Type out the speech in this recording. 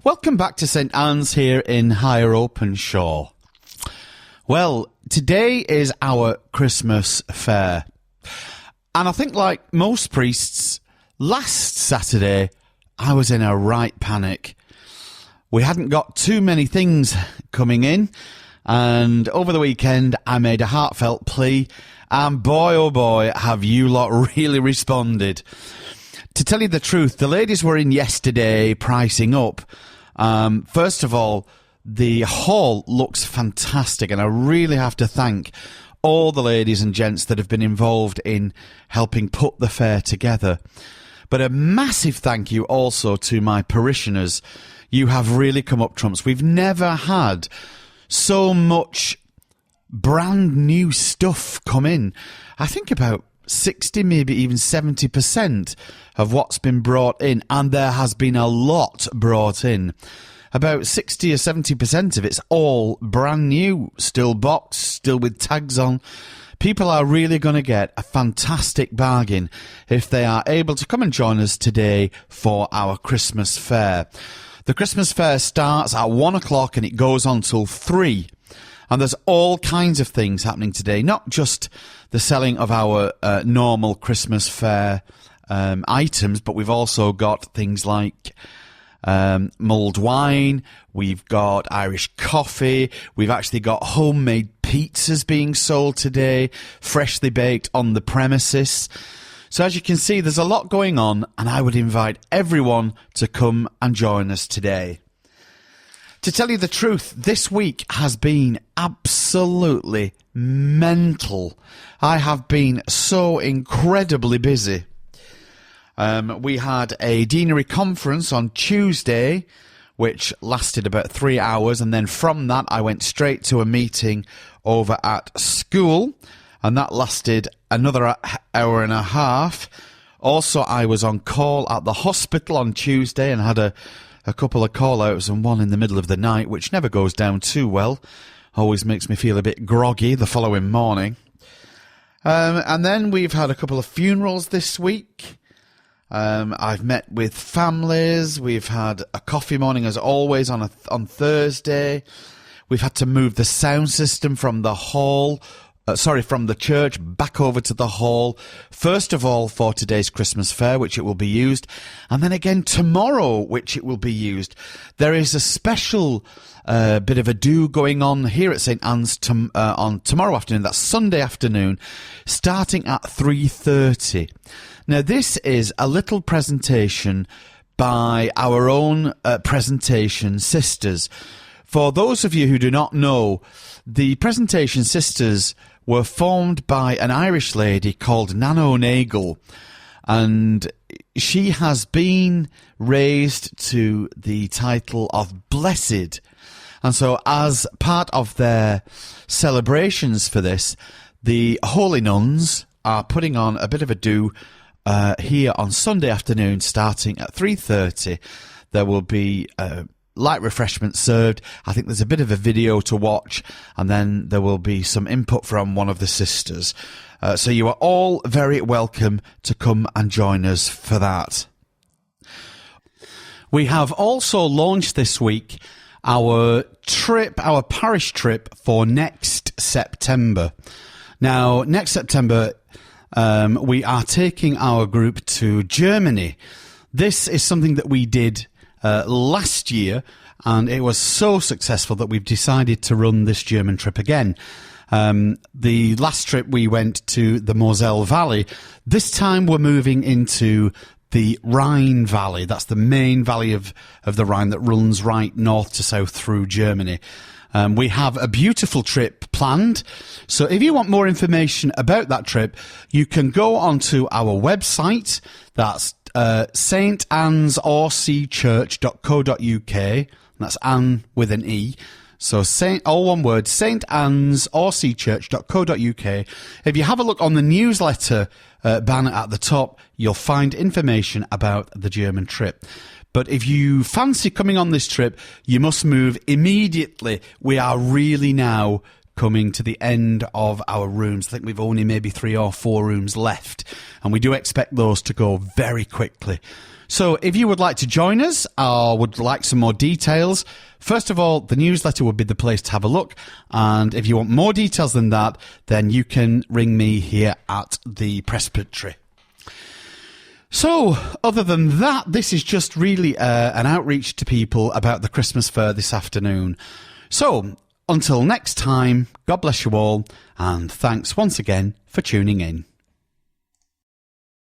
Welcome back to St Anne's here in Higher Openshaw. Well, today is our Christmas fair. And I think like most priests, last Saturday I was in a right panic. We hadn't got too many things coming in, and over the weekend I made a heartfelt plea, and boy oh boy have you lot really responded. To tell you the truth, the ladies were in yesterday pricing up. First of all, the hall looks fantastic, and I really have to thank all the ladies and gents that have been involved in helping put the fair together. But a massive thank you also to my parishioners. You have really come up trumps. We've never had so much brand new stuff come in. I think about 60, maybe even 70% of what's been brought in, and there has been a lot brought in. About 60 or 70% of it's all brand new, still boxed, still with tags on. People are really going to get a fantastic bargain if they are able to come and join us today for our Christmas fair. The Christmas fair starts at 1 o'clock and it goes on till 3. And there's all kinds of things happening today, not just the selling of our normal Christmas fair items, but we've also got things like mulled wine, we've got Irish coffee, we've actually got homemade pizzas being sold today, freshly baked on the premises. So as you can see, there's a lot going on, and I would invite everyone to come and join us today. To tell you the truth, this week has been absolutely mental. I have been so incredibly busy. We had a deanery conference on Tuesday, which lasted about 3 hours, and then from that I went straight to a meeting over at school, and that lasted another hour and a half. Also, I was on call at the hospital on Tuesday and had a couple of call-outs, and one in the middle of the night, which never goes down too well. Always makes me feel a bit groggy the following morning. And then we've had a couple of funerals this week. I've met with families. We've had a coffee morning, as always, on Thursday. We've had to move the sound system from the hall, from the church back over to the hall. First of all, for today's Christmas fair, which it will be used, and then again tomorrow, which it will be used. There is a special bit of a do going on here at St Anne's on tomorrow afternoon. That's Sunday afternoon, starting at 3:30. Now, this is a little presentation by our own presentation sisters. For those of you who do not know, the presentation sisters were formed by an Irish lady called Nana O'Nagel, and she has been raised to the title of Blessed. And so as part of their celebrations for this, the Holy Nuns are putting on a bit of a do here on Sunday afternoon, starting at 3:30. There will be light refreshments served. I think there's a bit of a video to watch, and then there will be some input from one of the sisters. So you are all very welcome to come and join us for that. We have also launched this week our parish trip for next September. Now, next September, we are taking our group to Germany. This is something that we did last year, and it was so successful that we've decided to run this German trip again. The last trip we went to the Moselle Valley. This time we're moving into the Rhine Valley. That's the main valley of the Rhine that runs right north to south through Germany. We have a beautiful trip planned. So if you want more information about that trip, you can go onto our website. That's saintannesorcchurch.co.uk. That's Anne with an E. So all one word, saintannesorcchurch.co.uk. If you have a look on the newsletter banner at the top, you'll find information about the German trip. But if you fancy coming on this trip, you must move immediately. We are really now coming to the end of our rooms. I think we've only maybe 3 or 4 rooms left, and we do expect those to go very quickly. So if you would like to join us or would like some more details, first of all, the newsletter would be the place to have a look. And if you want more details than that, then you can ring me here at the Presbytery. So, other than that, this is just really an outreach to people about the Christmas fair this afternoon. So, until next time, God bless you all, and thanks once again for tuning in.